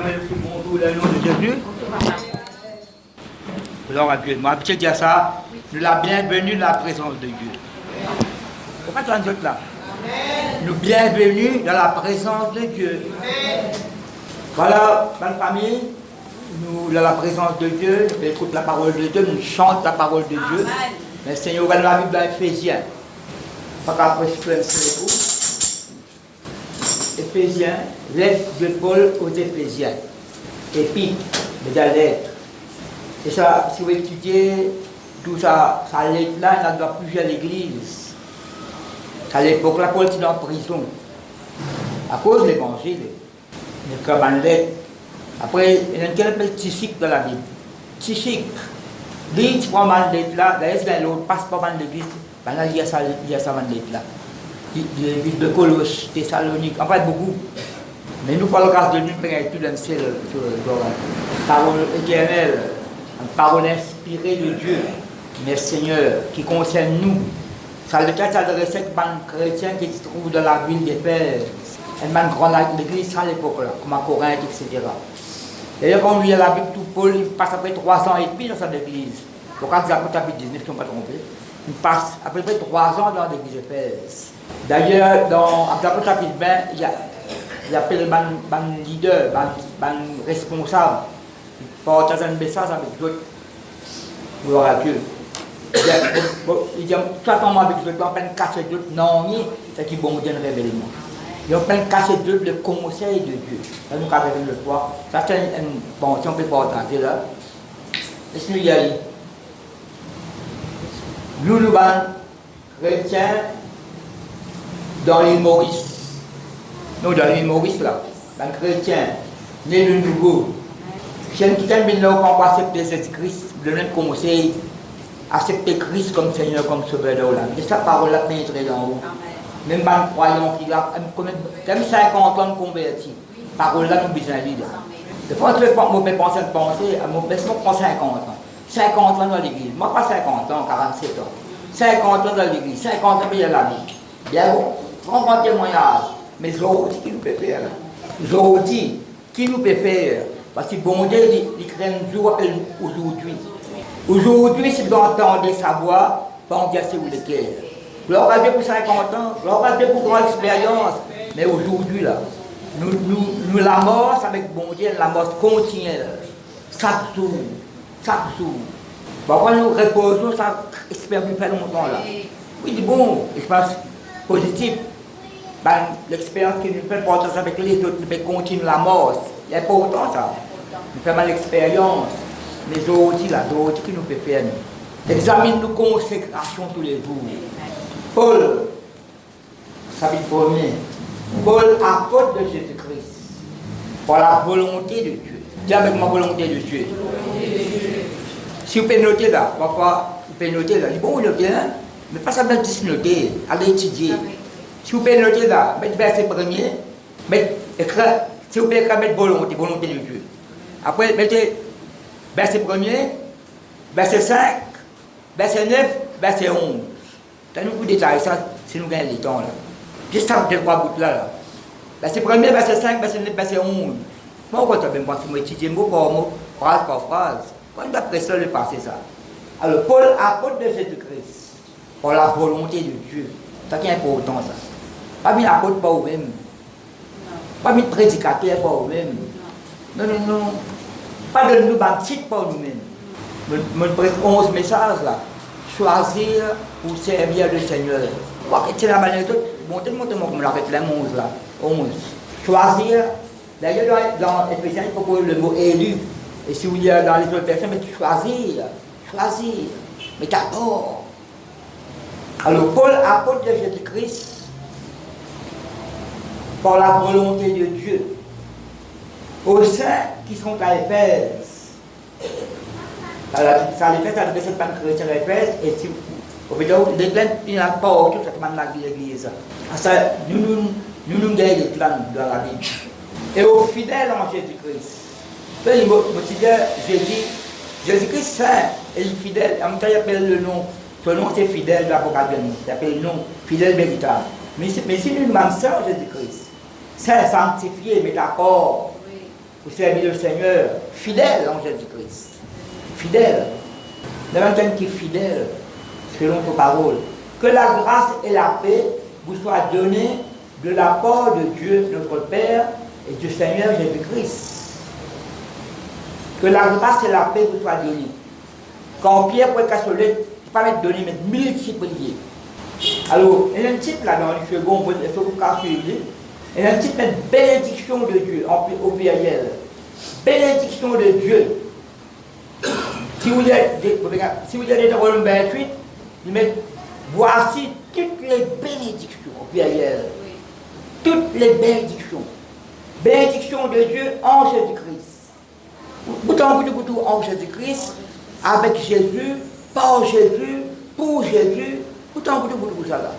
Bonjour, le nom de Jésus. Gloire à Dieu. Moi, je dire ça, nous la bienvenue dans la présence de Dieu. Pourquoi tu en es là? Nous bienvenue dans la présence de Dieu. Voilà, bonne famille, nous dans la présence de Dieu, nous écoutons la parole de Dieu, nous chantons la parole de Dieu. Mais le Seigneur va dans la Bible dans Éphésiens. Pas qu'après je peux vous. Éphésiens, lettre de Paul aux Éphésiens. Épître, mais la lettre. Et ça, si vous étudiez tout ça, ça lettre-là, il y a dans plusieurs églises. À l'époque, là, Paul était en prison. À cause de l'évangile. Il y a comme une lettre. Après, il y a une qui appelle Tychique dans la Bible. Tychique. Lui, tu prends une lettre là, d'ailleurs, c'est l'autre, passe pas mal d'église. Ben là, il y a ça, une lettre là. L'église de Colosse, Thessalonique, en fait beaucoup. Mais nous, par le grâce de Dieu, nous avons tout le ciel, parole éternelle, une parole inspirée de Dieu, mais Seigneur, qui concerne nous. Ça le cas s'adressait à un chrétien qui se trouve dans la ville d'Éphèse, une grande église à l'époque, comme à Corinthe, etc. D'ailleurs, quand on lit la Bible, tout Paul, il passe après 3 ans et demi dans cette église. Donc, quand il a chapitre 19, si on ne pas trompé, il passe à peu près 3 ans dans l'église d'Éphèse. D'ailleurs, dans le chapitre 20, il appelle un leader, un responsable. Il partage un message avec d'autres. Gloire à Dieu. Il dit, soit on m'a avec d'autres, on peut casser d'autres, non, c'est qui bon Dieu révèlement. Il peut casser d'autres le conseil de Dieu. Là, nous avons le toit. Ça, c'est bon, si on peut partager là. Laisse-nous y aller. Nous, chrétiens, dans l'île Maurice. Nous, dans l'île Maurice, là, un chrétien, né de nouveau. Si un chrétien vient là, on va accepter Jésus-Christ, le même conseil, accepter Christ comme Seigneur, comme Sauveur de l'âme. Et sa parole-là pénétrée dans haut. Même un croyant qui a même 50 ans de converti, parole-là, nous besoin de lire. Des fois, je ne peux pas penser, laisse-moi prendre 50 ans. 50 ans dans l'église. Moi, pas 50 ans, 47 ans. 50 ans dans l'église, 50 ans dans la vie. Bien bon, prends témoignage. Mais aujourd'hui, qui nous peut faire? Aujourd'hui, qui nous peut faire? Parce que bon Dieu, il crée un jour appelle aujourd'hui. Aujourd'hui, si vous entendez sa voix, pensez à vous le cœur. Gloire à Dieu pour 50 ans, gloire à Dieu pour grande expérience. Mais aujourd'hui, là, nous l'amorce avec bon Dieu, l'amorce continuelle. Chaque jour, chaque jour. Parfois, nous reposons, ça espère plus faire longtemps là. Oui, bon, espace positif. Ben, l'expérience que nous faisons partager avec les autres, nous faisons continuer l'amorce. C'est important ça. Nous faisons l'expérience. Mais aujourd'hui, là, d'autres qui nous peut faire. Examine nos consécrations tous les jours. Paul, chapitre 1er. Paul, apôtre de Jésus-Christ, par la volonté de Dieu. Dis avec ma volonté de Dieu. Si vous pouvez noter là, parfois, vous pouvez noter là, bon, noter, hein? Mais pas ça de noter, allez étudier. Si vous pouvez noter là, mettez verset premier, si vous pouvez mettre volonté de Dieu. Après, mettez verset premier, verset 5, verset 9, verset 11. T'as nous détailler ça si nous gagnons le temps là. Juste ça, vous 3 bouts là. Verset premier, verset 5, verset 9, verset 11. Pourquoi tu as même pensé à étudier mot par mot, phrase par phrase? Quand d'après ça, le passé ça. Alors, Paul, apôtre de Jésus-Christ, par la volonté de Dieu. C'est qui est important ça. Pas mis apôtre par vous-même. Pas mis prédicateur par vous-même. Non. Pas de nous baptiser par nous-mêmes. Je prête 11 messages là. Choisir pour servir le Seigneur. C'est la manière de montez-moi comme la réclame 11 là. 11. Choisir. D'ailleurs, dans Éphésiens, il propose le mot élu. Et si vous y allez dans les autres personnes, mais choisir. Mais d'abord. Alors, Paul, apôtre de Jésus-Christ, par la volonté de Dieu, aux saints qui sont à Éphèse. Ça les fait adresser par le chrétien à Éphèse, et si vous voyez, les plaintes, il n'y a pas tout cette manière de l'église. Nous gagnons les plaintes dans la Bible. Et aux fidèles en Jésus-Christ. Jésus-Christ saint et fidèle, en même temps il appelle le nom, son nom c'est fidèle de l'Apocalypse, il appelle le nom fidèle véritable. Mais si nous demandons ça Jésus-Christ, saint, sanctifié, mais d'accord, pour servir le Seigneur, fidèle en Jésus-Christ. Fidèle. Nous avons quelqu'un qui est fidèle, selon vos paroles. Que la grâce et la paix vous soient données de la part de Dieu, notre Père, et du Seigneur Jésus-Christ. Que la grâce et la paix vous soient données. Quand Pierre pouvait cassoler, il ne pas mettre donné, mais multiplier. Alors, il y a un titre là dans le second, il faut que vous suivez. Il y a un titre, bénédiction de Dieu, au pluriel. Bénédiction de Dieu. Si vous allez dans Romains 28, il met voici toutes les bénédictions au pluriel. Toutes les bénédictions. Bénédiction de Dieu en Jésus-Christ. Bouton en Jésus-Christ, avec Jésus, par Jésus, pour Jésus. Bouton ça là.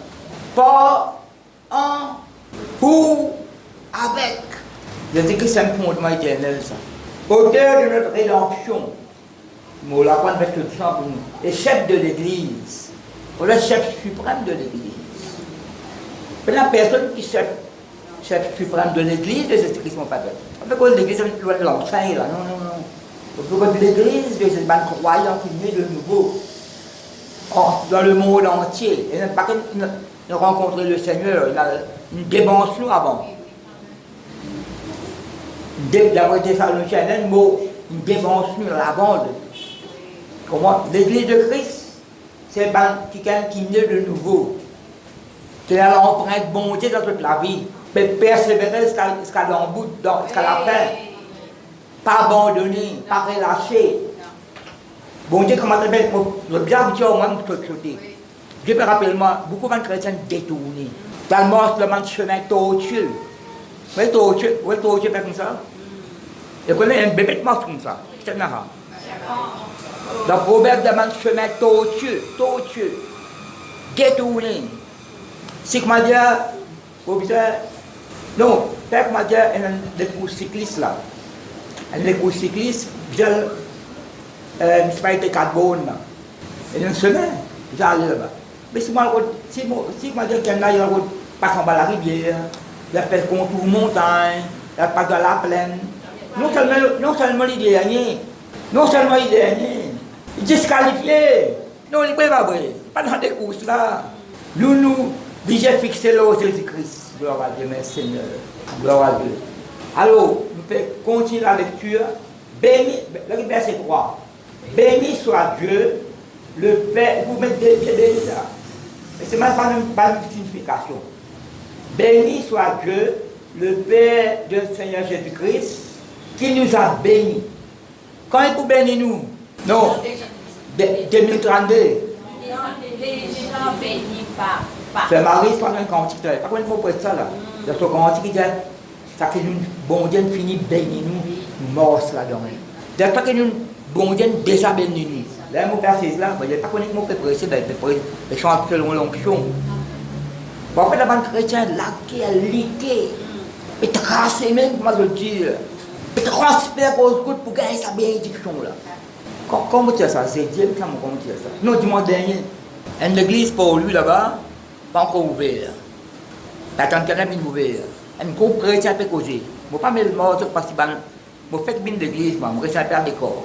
Par, en, pour, avec. Jésus-Christ, c'est un fondement éternel, ça. Auteur de notre rédemption. Nous la prendre avec le sang pour nous. Et chef de l'Église. Pour le chef suprême de l'Église. La personne qui est chef suprême de l'Église de Jésus-Christ, mon papa. On peut cause de l'Église, on doit l'enseigner là. Non, non, non. On peut cause de l'Église, de cette bande croyante qui naît de nouveau. Dans le monde entier. Et pas qu'il rencontrer le Seigneur, il a une débention avant. D'avoir été Thessaloniciens, un mot, une débention à la bande. Comment? L'Église de Christ, c'est quelqu'un qui naît de nouveau. C'est l'empreinte bonté dans toute la vie. Mais persévérer jusqu'à la fin. Pas abandonner, pas relâcher. Bon Dieu, comment le bien habitué au moins de côté. Dieu me rappelle moi, beaucoup de chrétiens détournés. Tellement le chemin tortueux. Vous voyez tortueux, comme ça? Et qu'on a un bébé de mort comme ça. C'est un le proverbe demande chemin tortueux, détourné. Si comment dire, non, comment dire, des courses cyclistes là. Les courses cyclistes, je ne sais pas été 4 bonnes là. Et une semaine, j'allais là-bas. Mais si moi dire qu'il y a une route passe en bas la rivière, il a fait le contour montagne, il passe dans la plaine. Non seulement il est gagné, il est disqualifié. Non, il n'est pas vrai. Pas dans des courses là. Nous déjà fixé là au Jésus-Christ. Gloire à Dieu, merci Seigneur. Gloire à Dieu. Alors, nous pouvons continuer la lecture. Béni, le verset 3. Béni soit Dieu, le Père. Vous mettez bien béni là. C'est même pas une signification. Béni soit Dieu, le Père de Seigneur Jésus-Christ, qui nous a bénis. Quand il peut bénir nous? Non. 2032. Les gens bénis par. C'est Marie, c'est un cantique. Par contre, il faut prendre ça là. Dans ce cantique, il dit ça que nous, bon Dieu, finit bénir nous, morts là-dedans. C'est pas que nous, bon Dieu, déjà bénir nous. Là, mon père, c'est là, il n'y a pas qu'on est pressé de chanter selon l'onction. En fait, la bande chrétienne, laquée, liquée, et tracée même, comment je dis, et transfert pour gagner sa bénédiction là. Comment tu as ça? C'est Dieu, comment tu as ça? Non, dimanche dernier, une église pour lui là-bas, pas encore ouverte. T'attends quelqu'un qui est ouvert. Un groupe chrétien peut causer. Je ne vais pas me mordre parce que je fais une église, je chrétien peut faire des corps.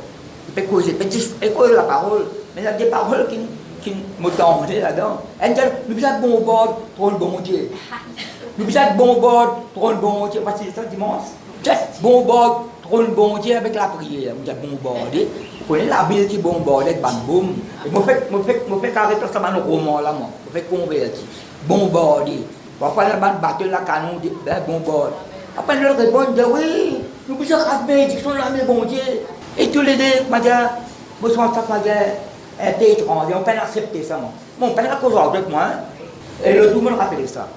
Il peut causer, il peut écouter la parole, mais il y a des paroles qui me tendent là-dedans. Nous besoin de bon bord pour le bon Dieu. Nous besoin de bon bord pour le bon Dieu. Parce que c'est ça dimanche. Bon bord pour le bon Dieu avec la prière. Nous avons bon bord. Vous connaissez la Bible qui bon bord avec boum. Et je fais carré tout ça dans le roman là, je fais convertir. Bon bord. Parfois, la bande battre la canon, bon bord. Après, je réponds, oui, nous besoin de la bénédiction de la bon Dieu. Et tous les deux, je me suis un peu étranger, on peut accepter ça. Bon, on peut l'accorder avec moi. Et le tout le monde rappelle ça.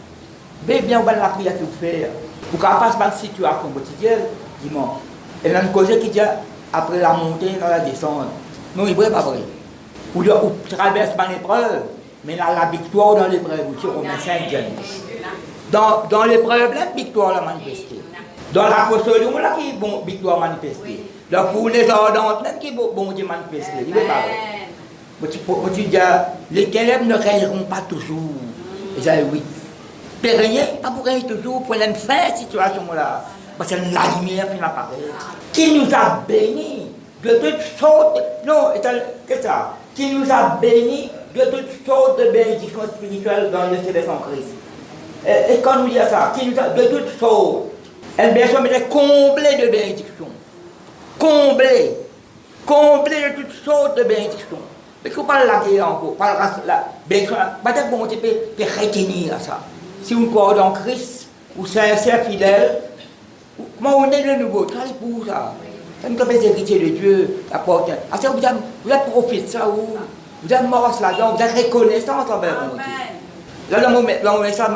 Mais bien, on va la prière que vous faites. Pour qu'on passe par une situation quotidienne, dimanche. Et il y a une cause qui dit après la montée, dans la descente. Non, il n'est pas vrai. Ou traverse par l'épreuve, mais la victoire dans l'épreuve, c'est Romains 5. Dans l'épreuve, la victoire l'a manifestée. Dans la fossolion, là, qui est bon, victoire manifestée. Dans les ardentes, là, qui est bon Dieu manifesté. Il n'est pas vrai. Tu dis, les ténèbres ne régneront pas toujours. Et j'ai oui. Mais rien, pas pour régner toujours, pour une fin situation là. parce que la lumière finit apparaître. Qui nous a bénis de toutes sortes, non, qu'est-ce que ça? Qui nous a bénis de toutes sortes de bénédictions spirituelles dans le céleste en Christ. Et quand nous dit ça, qui nous a de toutes sortes, elle bénédiction était comblée de bénédictions. Comblée de toutes sortes de bénédictions. Mais qu'on parle la guerre encore, parle la bénédiction, peut-être que bon Dieu peut retenir ça. Si vous croyez en Christ, ou sincère, fidèle, comment on est de nouveau, travaillez pour ça. Ça nous fait héritier de Dieu, la porte. Vous êtes prophète, ça, vous êtes mort là-dedans, vous êtes reconnaissant envers mon Dieu. Là, dans mon message,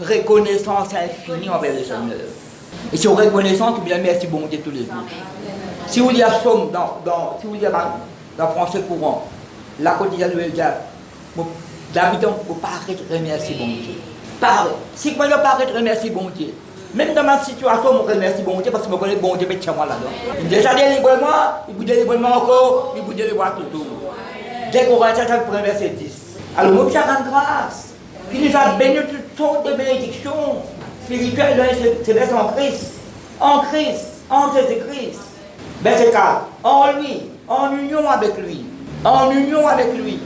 reconnaissance infinie envers le Seigneur. Et si on reconnaissance, vous dites merci bon Dieu tous les jours. Si vous dites somme si vous dites dans français courant, la quotidienne de dire, d'habitants, vous ne pas arrêter de remercier bon Dieu. Si moi je ne pas arrêter de remercier bon Dieu, même dans ma situation, je remercie bon Dieu parce que je connais bon Dieu, mais tiens moi là-dedans. Il déjà délivre moi, il vous délivre encore, il vous délivre tout. Dès qu'on rentre, ça vous verset 10. Alors, nous avons rendre grâce. Il nous a béni toutes sortes de bénédictions spirituelles dans les célestes en Christ. En Jésus-Christ. Verset 4. En lui, en union avec lui. En union avec lui.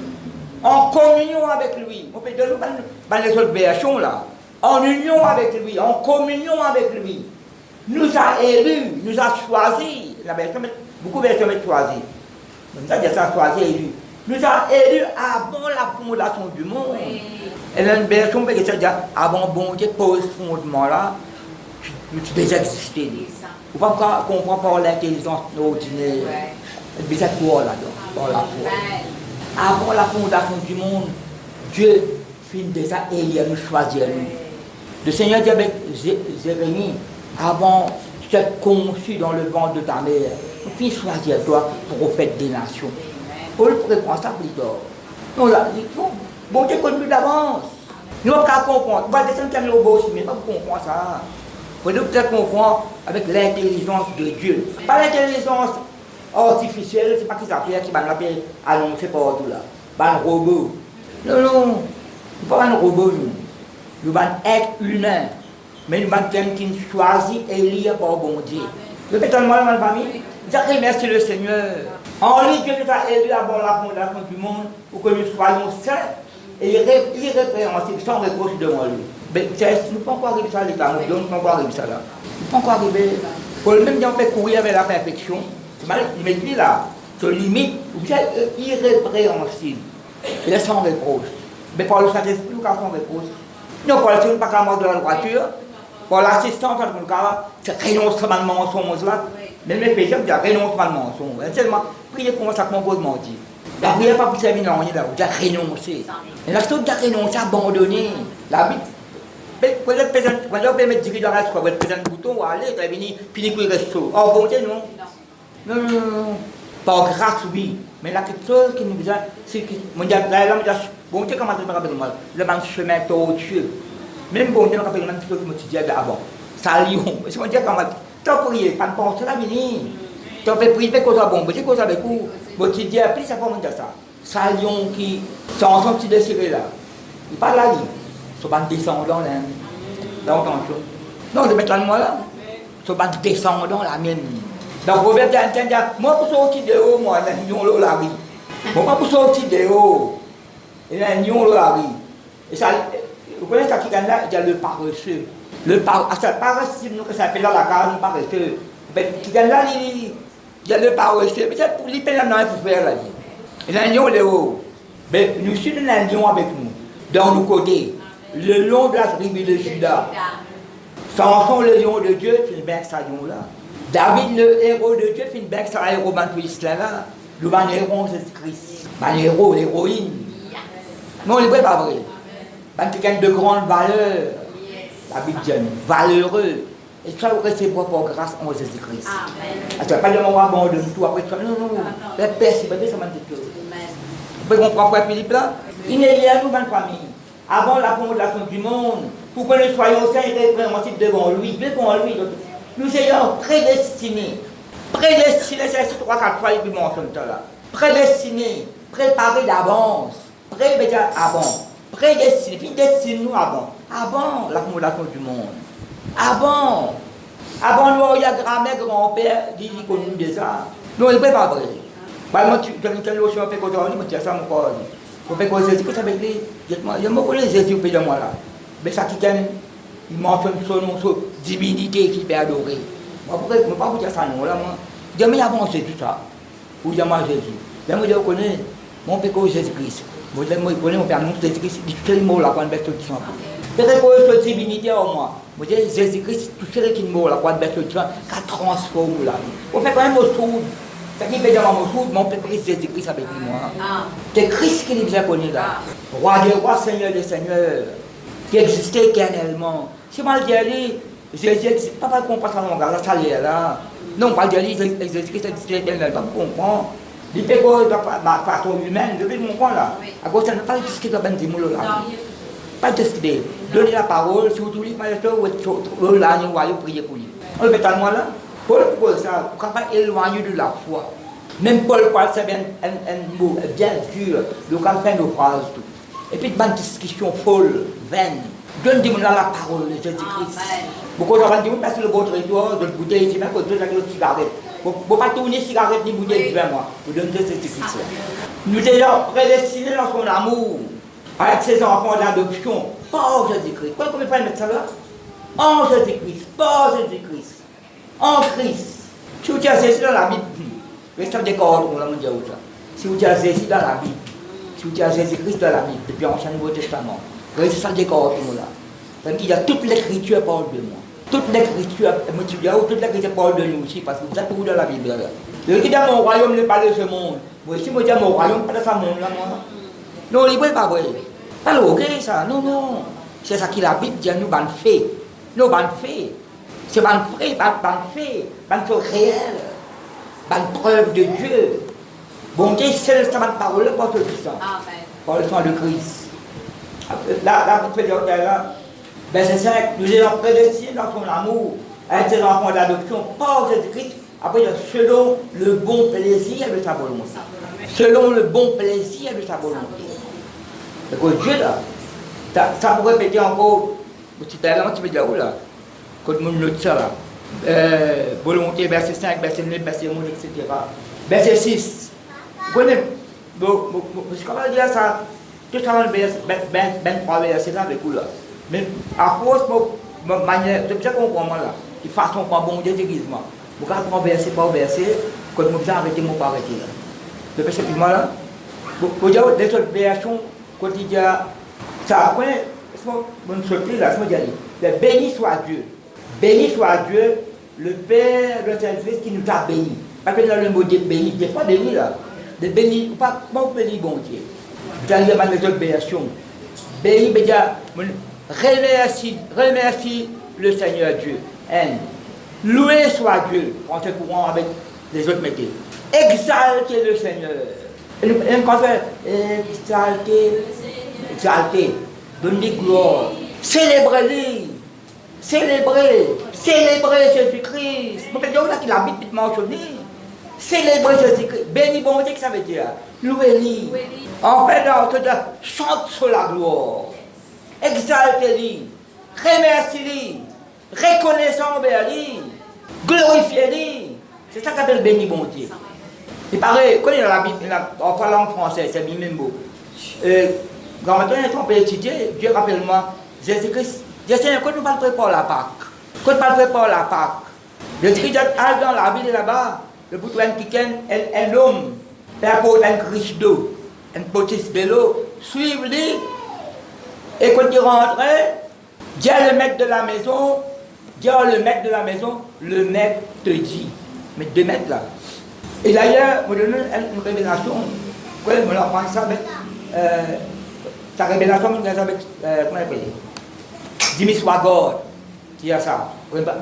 En communion avec lui. On peut dire les autres versions là. En union avec lui, en communion avec lui. Nous a élus, nous a choisis. La version, beaucoup de versions mettent choisis. Nous a dit ça, choisi, élu. Nous a élus avant la fondation du monde. Oui. Et là, une version qui dit avant bon Dieu pose ce fondement là, tu déjà existé. Vous ne pouvez pas comprendre par l'intelligence ordinaire. Mais c'est quoi là-dedans, par la foi. Avant la fondation du monde, Dieu finit déjà élire nous, choisir nous. Le Seigneur dit avec Jérémie, avant tu es conçu dans le ventre de ta mère, puis choisir toi prophète des nations. Paul pourrait prendre ça plus tard. Non, là, bon Dieu connu d'avance. Nous ne pouvons pas comprendre. Nous ne pouvons pas comprendre, mais pas comprendre ça. Vous devez peut-être comprendre avec l'intelligence de Dieu. Pas l'intelligence artificielle, c'est pas qui s'appelle, qui va l'appeler annoncé partout là. Pas un robot. Non, nous ne pas un robot, nous. Nous sommes être humains. Mais nous sommes quelqu'un qui nous choisit et lié par bon Dieu. Je vais tellement dans ma famille. Je remercie le Seigneur. En lui, Dieu nous a élus avant la fondation du monde pour que nous soyons saints et irrépréhensibles, sans reproche devant lui. Mais nous ne pouvons pas arriver à l'état, nous ne pouvons pas arriver à là. Nous ne pouvons pas arriver. Pour le même temps, on peut courir avec la perfection. Il me dit là, que limite, vous êtes irrépréhensible. Il est sans reproche. Mais par le Saint-Esprit, nous avons sans reproche. Non, pour le Seigneur, pas qu'à mort de la voiture. Pour l'assistance, c'est renoncement de mensonge là. Même les pécheurs disent renoncement de mensonge. Seulement, priez pour moi, ça compose dit. La prière pas pour servir dans rien, vous avez renoncé. Et la chose de renoncer, abandonner. La Bible. Quand on peut mettre dirige dans la soirée, vous avez un bouton, vous allez, vous allez venir, puis vous restez. Oh, bon Dieu, non. Non. Par grâce, oui. Mais là, quelque chose qui nous dit, c'est que, bon Dieu, comment tu me moi? Le même chemin tortueux. Même bon Dieu, on a fait le même chose que je disais avant. Salion. C'est mon Dieu, comment tu as prié, pas de penser la venir. Tu as fait prier, que ça bon, c'est quoi ça avec vous? Bon, tu dis, plus ça comment dire ça. Salion qui, sans son petit désiré là. Il parle la ligne. Ils sont descendants là. Dans attention. Non, je mets moi là. Ils sont descendants la mienne. Donc, vous pouvez dire, moi pour sortir de haut, moi, il y a un lion là, oui. Moi pour sortir de haut, il y a un lion là, oui. Et ça, vous connaissez ça qui gagne là, il y a le paresseux. Le paresseux, nous, que ça s'appelle là la case, le paresseux. Mais qui gagne là, il y a le paresseux. Mais c'est pour lui, il y a un pour faire là. Il y a un lion là-haut. Mais nous sommes un lion avec nous, dans nos côtés. Le lion de la tribu de Judas. Samson, le lion de Dieu, c'est bien ça, lion là. David, le héros de Dieu, c'est bien ça, héros de l'histoire là. Le héros, c'est Christ. Le héros, l'héroïne. Non, il n'est pas vrai. C'est quelqu'un de grande valeur. La Bible dit valeureux. Et ça, vous restez pour grâce en Jésus-Christ. Amen. Tu ne vas pas demander à abandonner tout après ça. Non. La paix, c'est pas ça, c'est tout. Vous pouvez comprendre Frère Philippe là? Il est lié à nous, ma famille. Avant la fondation du monde, pour que nous soyons saints et répréhensibles devant lui. Nous ayons prédestinés. Prédestinés, c'est 3-4 fois qu'il mentionne ça là. Prédestinés, préparés d'avance. Prédestinés, puis destine-nous avant la fondation du monde. Avant. Avant, il y a grand-mère, grand-père, qui connaît de ça. Non, il ne peut pas vrai. Par exemple, tu as une lotion, on fait quoi, tu as ça, mon corps. On fait quoi, Jésus-Christ avec lui. Je me connais Jésus au pays de moi là. Mais ça qui t'aime, il mentionne son nom, son divinité qui peut adorer. Moi, pourquoi je ne peux pas vous dire ça, non, là, moi. Je me avancé tout ça. Ou je m'en Jésus. Mais moi, je connais mon père Jésus-Christ. Moi, je connais mon père, non, Jésus-Christ, il fait le mot là, quand il fait tout ça. Peut-être que cette divinité en moi. Moi, je dis Jésus-Christ, tout ce qui est mot là, quand il fait tout ça, qui transforme là. On fait quand même au sourd. Ce qui fait dans mon sourd, mon père Jésus-Christ avec moi. C'est Christ qui est déjà connu là. Roi des rois, Seigneur des seigneurs, qui existait éternellement. Si moi je dis, Jésus, pas pas comprendre ça, mon gars, ça y est là. Non, pas dire Jésus-Christ existait éternellement, pas comprendre. Il fait que ma façon humaine, je vais comprendre là. À cause de ça, ne pas discuter avec des mots là. Pas discuter. Donner la parole, si vous trouvez pas le temps, vous là, vous priez pour lui. On le fait à moi là. Paul, pour ça, pour pas éloigner de la foi. Même Paul parle, c'est un mot bien dur, le cas fait nos phrases. Et puis, une discussion folle, vaine. Donne-moi la parole de Jésus-Christ. Beaucoup de gens disent, parce que le bon traiteur, de bouteille, c'est même que deux de cigarette. Vous ne pas tourner cigarette ni bouteille vers moi. Vous donnez Jésus-Christ. Nous sommes prédestinés dans son amour, avec ses enfants d'adoption, par Jésus-Christ. Comment il faut mettre ça là? En Jésus-Christ, par Jésus-Christ. En Christ. Si vous avez Jésus dans la Bible, restez d'accord, on l'a dit ça. Si vous avez Jésus dans la Bible, si vous avez Jésus-Christ dans la Bible, depuis l'Ancien Nouveau Testament, restez d'accord, tout là. Parce qu'il y a toute l'écriture parle de moi. Toute l'écriture, toute l'écriture parle de nous aussi, parce que vous êtes tout dans la Bible. Le qui dit mon royaume n'est pas de ce monde. Moi, si moi dis mon royaume, pas de ce monde là, moi. Non, il n'est pas vrai. Pas ok ça, non, non. C'est ça que la Bible dit à nous, ban fait. Non, ban fait. C'est ban fait, ban chose réelle, ban preuve de Dieu. Bon Dieu, c'est la parole, pas tout ça. Par le sang de Christ. Là, vous faites là, verset 5, nous sommes prédestinés dans son amour, à être des enfants d'adoption par Jésus-Christ, après selon le bon plaisir de sa volonté. Selon le bon plaisir de sa volonté. C'est que Dieu là, ça pour répéter encore, tu peux dire où là? Quand on note ça là, volonté, verset 5, verset 9, verset 11, etc. Verset 6. Vous connaissez, comment dire ça? Tout ça, ben 3 versets là avec vous là. Mais à cause de ma manière, c'est ça qu'on comprend là. De façon pas bon Dieu déguisement. Vous pouvez prendre verset par verset, quand vous arrêtez, vous pas arrêter là. Le verset plus mal là. Vous avez des autres versions, quand il dit ça, vous connaissez, bonne sortie là, c'est moi béni soit Dieu. Béni soit Dieu, le Père de Saint-Christ qui nous a bénis. Parce que dans le mot de béni, il n'est pas béni là. De béni, pas béni bon Dieu. Vous allez demander les autres versions. Béni, remercie le Seigneur Dieu. Loué soit Dieu. On se courant avec les autres métiers. Exaltez le Seigneur. Et quand exaltez, donnez gloire. Célébrez-le. Célébrez Jésus-Christ. Mon père, il a habité mentionné. Célébrez Jésus-Christ. Béni bon Dieu, que ça veut dire. Louez-le. En fait, chante sur la gloire. Exaltez-le. Remerciez-le. Reconnaissant envers lui. Glorifiez-le. C'est ça qu'on appelle béni bon Dieu. C'est pareil, quand il y a la Bible, en parlant français, c'est le même mot. Quand on peut étudier, Dieu rappelle-moi, Jésus-Christ. Je sais, quand nous parlons préparer la Pâque, quand nous parlons préparer la Pâque, Jésus-Christ est dans la ville là-bas, le bout de un homme, un pot un Christ d'eau, un potis de l'eau, suivez-le, et quand il rentrait, Dieu le maître de la maison, le maître te dit, mais 2 mètres là. Et d'ailleurs, je me donne une révélation, je me l'apprends ça avec, sa révélation, comment on appelle? Jimmy Swaggart, qui a ça.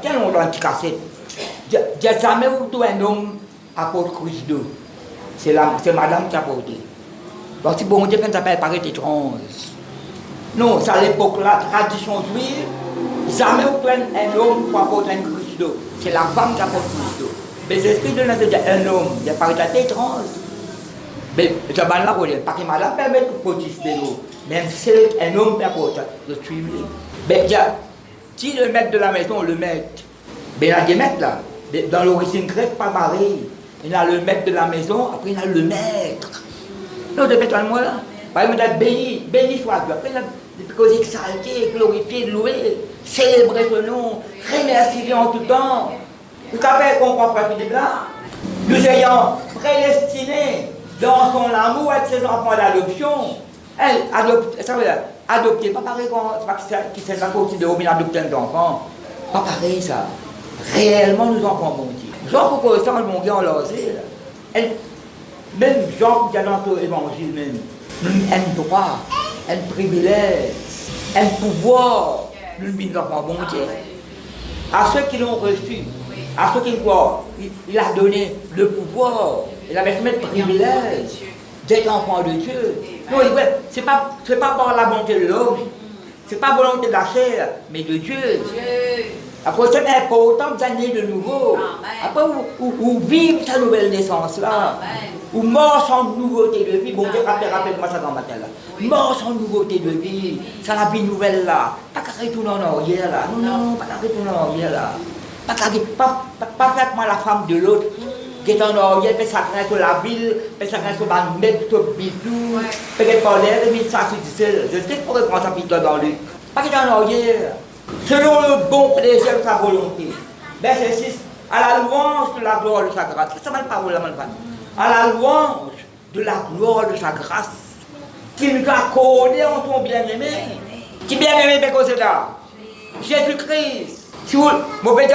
Tiens, on doit un petit cassette. J'ai jamais vu un homme apporter Christ d'eau. C'est madame qui a apporté. Donc, si bon Dieu, ça peut paraître étrange. Non, c'est à l'époque là, tradition juive, jamais vu un homme pour apporter un Christ d'eau. C'est la femme qui apporte Christ d'eau. Mais l'esprit de notre un homme, il paraît étrange. Mais je vais là pour dire, parce que madame permet de porter de l'eau. Même si c'est un homme qui apporte, je suis. Mais si le maître de la maison, le maître, Mais il y a des maîtres là. Dans l'origine grecque, pas pareil. Il y a le maître de la maison, après il y a le maître. Non, je fais moi là. Par exemple, il a béni, béni soit Dieu. Après, il a des choses exaltées, glorifiées, louées, célébrer son nom, remercier en tout temps. Vous savez qu'on comprend pas Philippe là? Nous ayant prédestiné dans son amour avec ses enfants d'adoption, elle adopte, ça veut dire, adopter, pas pareil qui s'est la côté de Robin adopter un enfant. Pas pareil ça. Réellement, nous en prenons bon Dieu. Jean pour que ça, mon gars, on l'a dit. Même Jean qui est dans l'évangile même, un droit, un privilège, un pouvoir, nous nous en bon Dieu. À ceux qui l'ont reçu, à ceux qui croient, il a donné le pouvoir, il avait fait le privilège d'être enfant de Dieu. Non, c'est pas par la volonté de l'homme, c'est pas la volonté de la chair, mais de Dieu. Après, c'est important d'amener de nouveau. Après, vous vivez sa nouvelle naissance-là. Ou mort sans nouveauté de vie. Bon Dieu, rappelle-moi ça dans le matin là. Mort sans nouveauté de vie. C'est la vie nouvelle là. Pas qu'à retourner en arrière là. Non, pas qu'à retourner en arrière là. Pas faire moi la femme de l'autre. Qui est en arrière, puis ça craint sur la ville, puis ça craint sur la mètre, sur le bidou. Puis qu'elle parlait, puis ça se dit, je sais pour prendre sa petite dans lui. Pas qu'il est en arrière. Selon le bon plaisir de sa volonté. Verset 6. À la louange de la gloire de sa grâce. C'est ça ma parole là, ma famille. À la louange de la gloire de sa grâce. Qu'il nous a accordé en son bien-aimé. Qui bien-aimé, c'est là. Jésus-Christ. Si vous, mon père,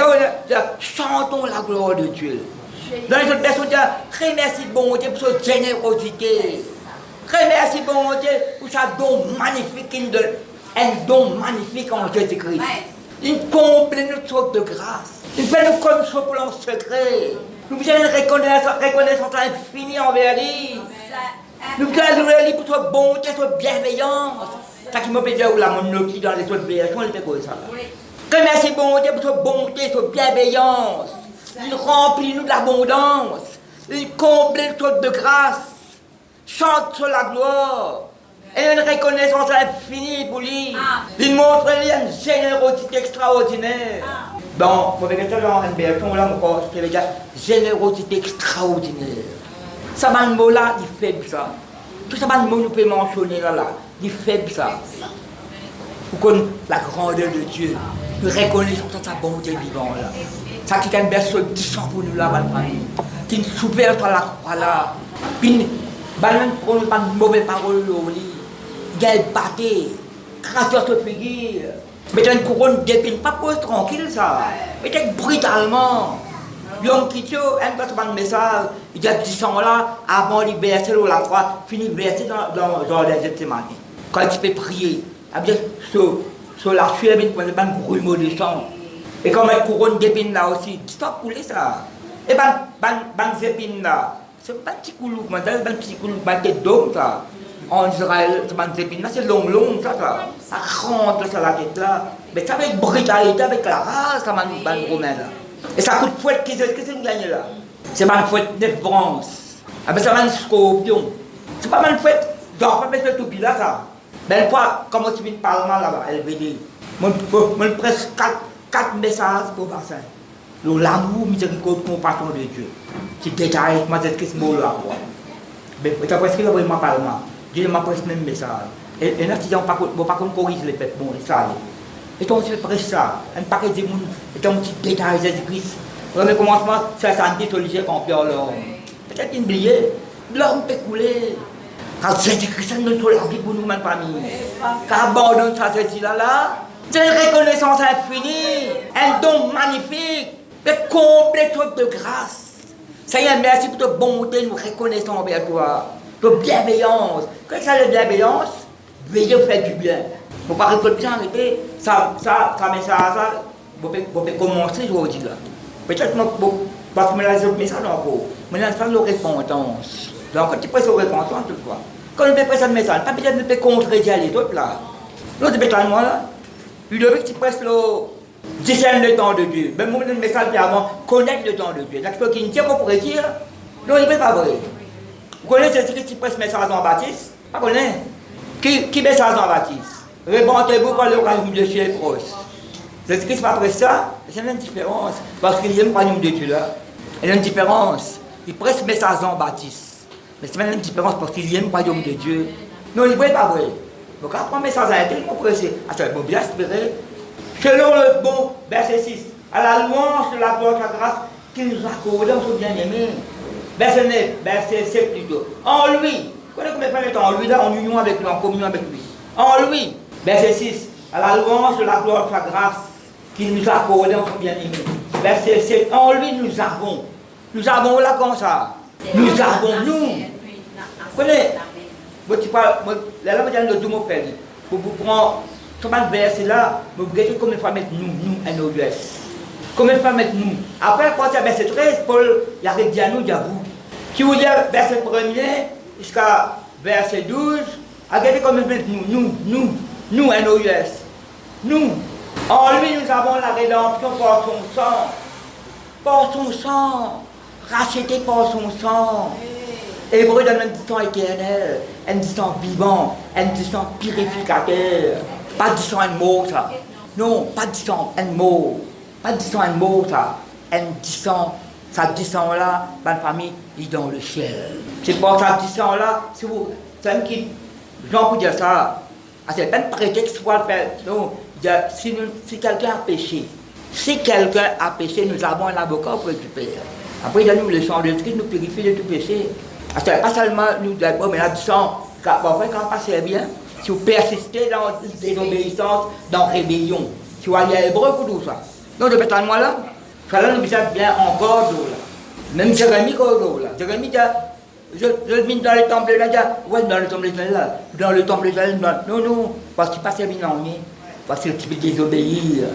chantons la gloire de Dieu. Dans les autres personnes, remercie bon Dieu pour sa générosité. Remercie bon Dieu pour sa don magnifique. Un don magnifique en Jésus-Christ. Il comble notre sorte de grâce. Il fait nous comme son plan secret. Nous avons une reconnaissance infinie envers lui. Nous avons lui pour sa bonté, sa bienveillance. Ça qui m'a fait dire la monarchie dans les autres versions, il était comme ça. Remercie bon Dieu pour sa bonté, sa bienveillance. Il remplit nous de l'abondance. Il comble notre sorte de grâce. Chante sur la gloire. Et une reconnaissance infinie pour lui. Il montre une générosité extraordinaire. Bon, pour les gens dans une version, là, je vais dire générosité extraordinaire. Ça, le mot là, il fait ça. Tout ça, le mot nous peut mentionner là, il fait ça. Pour connaître la grandeur de Dieu, nous reconnaissons sa bonté vivante là. Ça qui est un berceau de sang pour nous là, qui nous souvient sur la croix là. Puis, même pour nous, pas de mauvaises paroles au lit. Gel pâté, crasseur de figure, mettre une couronne d'épines, pas pose tranquille ça, mettre brutalement. L'homme qui tue, un peu de message, il y a 10 ans là, avant de verser la croix, fini de verser dans les Gethsémani. Quand il fait prier, sur la sueur, il y a un grumeau de sang. Et comme une couronne d'épines là aussi, stop couler ça. Et ban épines là, c'est pas un petit coulou, un petit coulou, un petit dôme ça. En Israël, c'est long, ça. Ça rentre sur la tête là. Mais ça avec brutalité, avec la race, ça m'a romain là. Et ça coûte fouette, qu'est-ce que c'est gagné là? C'est pas une fouette 9 branches. Ah ben ça va un scorpion. C'est pas mal fouette. Genre, pas mettre tout là ça. Mais une fois, comme tu viens de Parlement là-bas, elle veut dire, je presse 4 messages pour le bassin. L'amour, miséricorde, compassion de Dieu. C'est détaillé, moi c'est ce mot là. Mais tu as presque le Parlement. Dieu m'a presque le même message. Et là, si on ne peut pas corriger les peuples, bon, ça. Et donc, c'est presque ça. Un paquet de monde, et un petit détail de Jésus-Christ. Le commencement, c'est ça, dit sur les qu'on perd l'homme. Peut-être une billet, l'homme peut couler. Quand Jésus-Christ nous sur la vie pour nous, ma famille. Quand abandonne ça, là, c'est une reconnaissance infinie, un don magnifique, de complète de grâce. Seigneur, merci pour ta bonté, nous reconnaissons envers toi. De bienveillance. Qu'est-ce que c'est la bienveillance? Veillez faire du bien. Vous ne pouvez pas bien arrêter. Ça, vous pouvez commencer aujourd'hui. Peut-être que vous pouvez me laisser mais ça encore. Mais là, c'est la repentance. Donc, quand tu passes la repentance, tu vois. Quand on fait ça de message, pas peut-être de contredire les autres là. L'autre est moi là. Il devait que tu passes le discerner le temps de Dieu. Même le message avant, connaître le temps de Dieu. La chose qui ne tient pas pour dire, non, il n'est pas vrai. Vous connaissez ce qui presse message en baptiste? Pas connaît. Qui message en baptiste? Répondez-vous quand le royaume de Dieu est proche. Jésus-Christ, après ça, c'est une différence. Parce qu'il y a un royaume de Dieu là. Il y a une différence. Il presse mais ça Jean-Baptiste. Mais c'est même une différence parce qu'il y a un royaume de Dieu. Non, il n'est pas vrai. Donc après, mais ça a été pressé. Ah, ça va bien espérer. Selon le bon, verset 6. À la louange de la gloire de la grâce qu'il nous a accordé en son bien-aimé. Verset 9, verset 7 plutôt. En lui. Connaissez combien de fois il est en lui là, en union avec lui, en communion avec lui. En lui. Verset 6. À la louange de la gloire de sa grâce qu'il nous a accordé en son bien-aimé. Verset 7. En lui nous avons. Nous avons là comme ça. Nous avons nous. Connaissez, là, je vais vous faire. Pour vous prendre ce verset là, vous regardez combien de fois mettre nous, NOUS. Combien de fois mettre nous. Après, quand c'est verset 13, Paul, il a dit à nous, il a vous. Si vous dites verset 1er jusqu'à verset 12, regardez combien de fois mettre nous, NOUS. Nous. En lui, nous avons la rédemption par son sang. Par son sang. Racheté par son sang. Hébreu donne un sang éternel, un sang vivant, un sang purificateur. Pas du sang un mot, ça. Non, pas du sang un mot. Pas du sang un mot, ça. Un sang, ça du sang là, ma famille est dans le ciel. C'est pour ça du sang là, si vous, c'est un qui, Jean peut dire ça. Ah, c'est pas un prétexte pour le faire. Non, si quelqu'un a péché, nous avons un avocat pour récupérer. Après, il a nous le sang de Christ, nous purifie de tout péché. Ah, c'est pas seulement nous d'abord, mais là, du sang, quand on passe bien, si vous persistez dans la désobéissance, dans la rébellion, si vous allez à Hébreu pour tout ça. Donc, de à moi là, ça là, nous sommes bien encore là. Même Jérémie, là. Jérémie, je le mets dans le temple là, ouais, dans le temple là, dans le temple là, non, parce qu'il passe bien en lui, parce qu'il peut désobéir.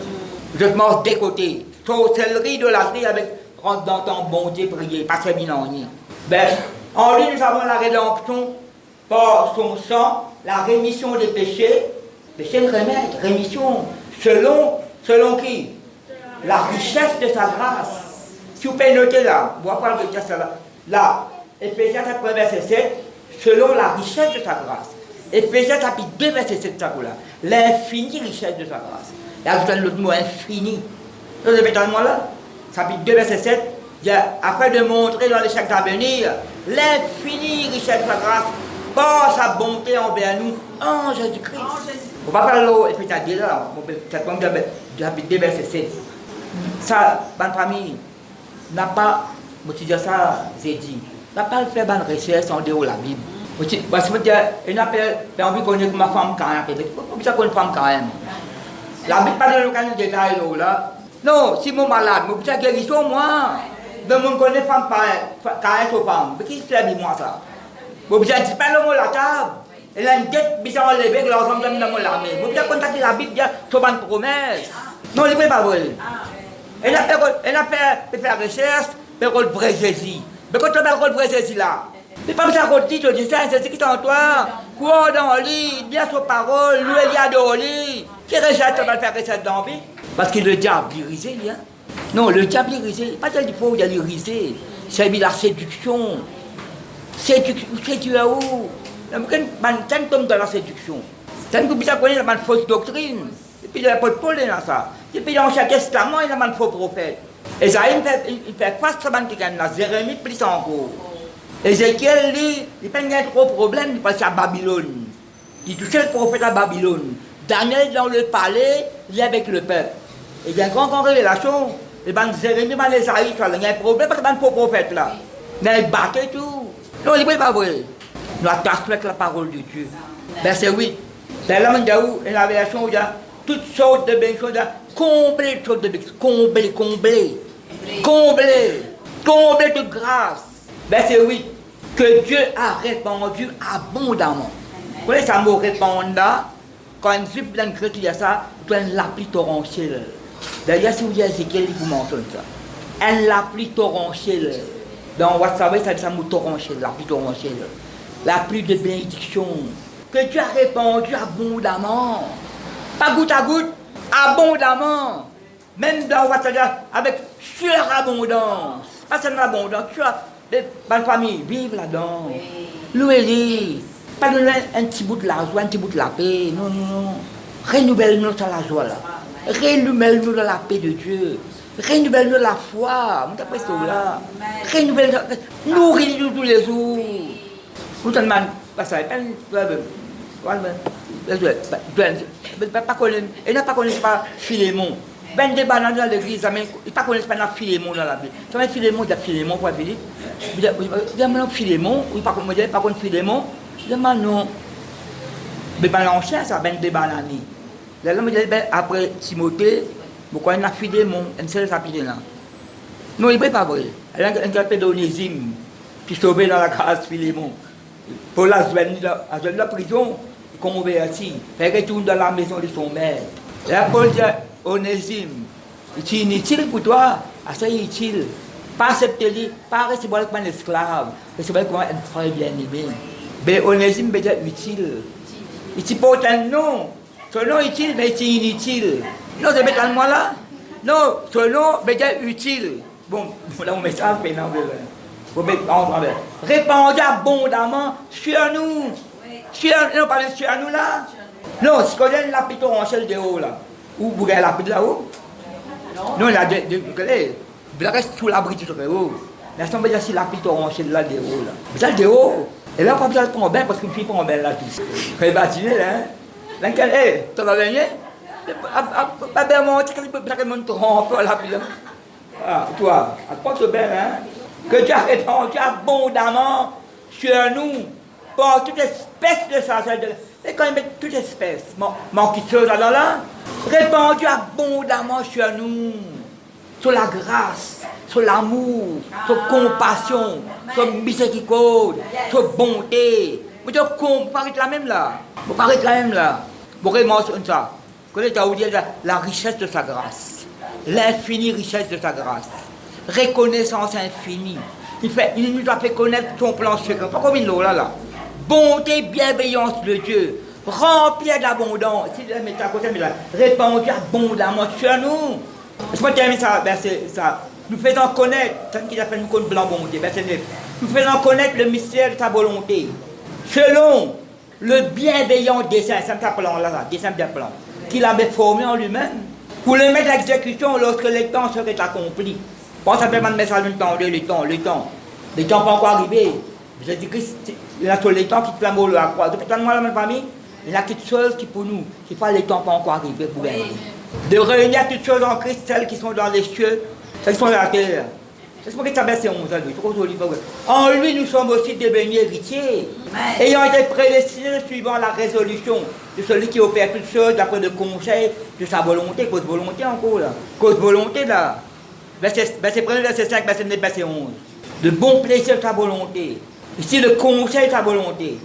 Je te mange des côtés, sorcellerie de la vie avec, rentre dans ton bon Dieu, prier, passe bien en lui. Ben, en lui, nous avons la rédemption par son sang, la rémission des péchés. Péché de remède, rémission. Selon qui? La richesse de sa grâce. Si vous pouvez noter là, on va parler de ça là. Là, Éphésiens 4, verset 7, selon la richesse de sa grâce. Éphésiens chapitre 2, verset 7, ça là. L'infinie richesse de sa grâce. Et ajoutez l'autre mot, infini. Vous avez dans le mot là? Chapitre 2, verset 7. Afin de montrer dans les siècles à venir l'infinie richesse de sa grâce par sa bonté envers nous en Jésus-Christ. On va parler là, et puis ça dit là, chapitre 2, verset 7. Ça, bonne famille, n'a pas, je dis ça, j'ai dit, n'a pas fait bonne recherche en dehors de la Bible. Parce que il n'a pas envie de connaître ma femme quand même. Pourquoi ça connaît une femme quand même? La Bible pas de l'occasion de détail là. Non, si mon malade, je suis guérison moi. De mon connaît femme quand elle est femme. Mais qui fait moi ça? Je ne dis pas le mot la table. Elle a une tête bien enlevée, l'ensemble de mon l'armée. Je ne contacter la Bible, c'est une promesse. Non, ce n'est pas vrai. Elle a fait la recherche, mais elle a vrai Jésus. Mais quand tu as le vrai Jésus là, c'est pas ça qu'on dit, tu dis ça, c'est ce qui est en toi. Quoi dans le lit, bien sur parole, lui il y a dans le lit. Qui recherche, tu vas faire recherche dans la vie? Parce que le diable, il risé, là. Non, le diable, il risé. Pas qu'il faut, il y a le risé. C'est la séduction. Séduction où? Quand tombe dans la séduction, quand tu connais la fausse doctrine, et puis il n'y a pas de Paul dans ça. Et puis dans chaque testament, il y a un faux prophète. Esaïe, il fait face à ce qui est Jérémie, plus encore. Ézéchiel, il n'y a pas trop de problème, il passe à Babylone. Il touche le prophète à Babylone. Daniel, dans le palais, il est avec le peuple. Et il y a une grande révélation. Et bien, Jérémie, Esaïe, il y a un problème parce qu'il y a un faux prophète là. Mais il battait tout. Non, il n'est pas vrai. Nous attachons avec la parole de Dieu. Verset 8. C'est là où il y a la version où il y a toutes sortes de belles choses. Combler toutes sortes de belles choses. Combler toute grâce. Verset 8. Que Dieu a répandu abondamment. Vous connaissez ça mot répandre là? Quand une jupe d'un chrétien dit ça, il y a la pluie torrentielle. D'ailleurs, si vous dites Ézéchiel, il vous mentionne ça. La pluie torrentielle. Dans WhatsApp, ça dit ça mot torrentielle, la pluie torrentielle. La pluie de bénédiction. Que Dieu a répandu abondamment. Pas goutte à goutte, abondamment. Même dans WhatsApp, avec surabondance. Pas seulement abondance, bonne famille, vive là-dedans. Louez-les. Pas donner un petit bout de la joie, un petit bout de la paix. Non. Renouvelle-nous ça la joie là. Renouvelle-nous dans la paix de Dieu. Renouvelle-nous la foi. Nous t'appelons cela. Renouvelle-nous. Nourris-nous tous les jours. Nous t'en demandons. Pas ça. Pas connaître. Il n'a pas connaît pas Philémon. Ben des bananes dans l'église, mais il ne connaît pas Philémon dans la Bible. Tu vois Philémon, il y a Philémon pour la Bible. Il y a Philémon, il n'y a pas contre Philémon. Il y a non. Mais ben l'ancien, ça ben des bananes. Là, après Timothée, pourquoi il y a Philémon, un seul chapitre là. Non, il n'est pas vrai. Il y a un pédonésime qui sauvé dans la grâce Philémon. Pour la de la prison, il convertit. Il retourne dans la maison de son maître. Là, Paul dit Onésime, c'est inutile pour toi, assez utile. Pas accepter, pas recevoir comme un esclave, recevoir comme un frère bien-aimé. Mais Onésime veut dire utile. Il porte un nom. Son nom est utile, mais c'est inutile. Non, c'est mettre moi là. Non, son nom veut dire utile. Bon, là, on met ça, mais non, répandez abondamment sur nous. Non, pas sur nous là. Non, si vous avez la pito en chel de haut là. Ou vous avez la pito là-haut. Non, il y a il reste sous l'abri du haut. Mais ça veut dire si la pito en chel là de haut là. Vous avez de haut. Et là, on ne peut pas prendre bain parce qu'une fille prend bain là. Quand il va dîner là. Là, tu vas venir. Pas bien monter, tu peux monter tromper là. Ah, toi, à quoi ce bain hein? Que Dieu a répandu abondamment sur nous, pour toute espèce de sagesse. Et quand il met toute espèce, manquiteuse alors là, répandu abondamment sur nous, sur la grâce, sur l'amour, sur compassion, sur miséricorde, sur bonté. Vous parlez la même là. Vous parlez la même là. Vous remarquez ça. Vous connaissez la richesse de sa grâce, l'infinie richesse de sa grâce. Reconnaissance infinie. Il nous a fait connaître son plan secret. Pas comme il l'a là. Bonté, bienveillance de Dieu. Rempli d'abondance. Si je mets ça à côté, mais là, répandu abondamment sur nous. Je peux terminer ça, verset ça. Nous faisons connaître, c'est ce qu'il a fait nous connaître blanc bonté, verset 9. Nous faisons connaître le mystère de sa volonté. Selon le bienveillant dessein, c'est un plan là, dessein bien plan, qu'il avait formé en lui-même, pour le mettre à exécution lorsque les temps seraient accomplis. Bon, ça fait mal de mettre ça le temps. Les temps pas encore arrivés. Jésus-Christ, il y a tous les temps qui flamment à la croix. Depuis tant de mois, la même famille, il y a quelque chose qui pour nous, qui pas les temps pas encore arrivés pour venir. De réunir toutes choses en Christ, celles qui sont dans les cieux, celles qui sont dans la terre. C'est ce que ça verset 11 à lui. En lui, nous sommes aussi devenus héritiers, ayant été prédestinés suivant la résolution de celui qui opère toutes choses d'après le conseil de sa volonté. Cause volonté encore là. Cause volonté là. Verset 1, verset 5, verset 9, verset 11. Le bon plaisir de sa volonté. Ici, le conseil de sa volonté.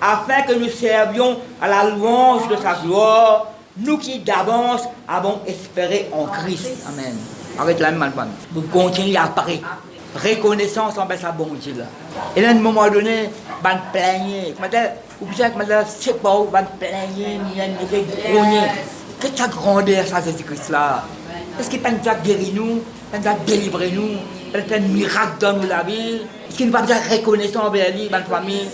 Afin que nous servions à la louange de sa gloire, nous qui d'avance avons espéré en Christ. Amen. Arrête la même femme. Vous continuez à apparaître. Reconnaissance envers sa bonté là. Et là, à un moment donné, vous allez plaigner. Vous savez que c'est pas vous allez plaigner, vous allez qu'est-ce que ça grandeur, ça, Jésus-Christ là? Est-ce qu'il peut nous guérir nous? Il peut nous délivrer nous? Il peut nous miracle dans nos la vie? Est-ce qu'il ne va pas reconnaissance envers lui, ma famille?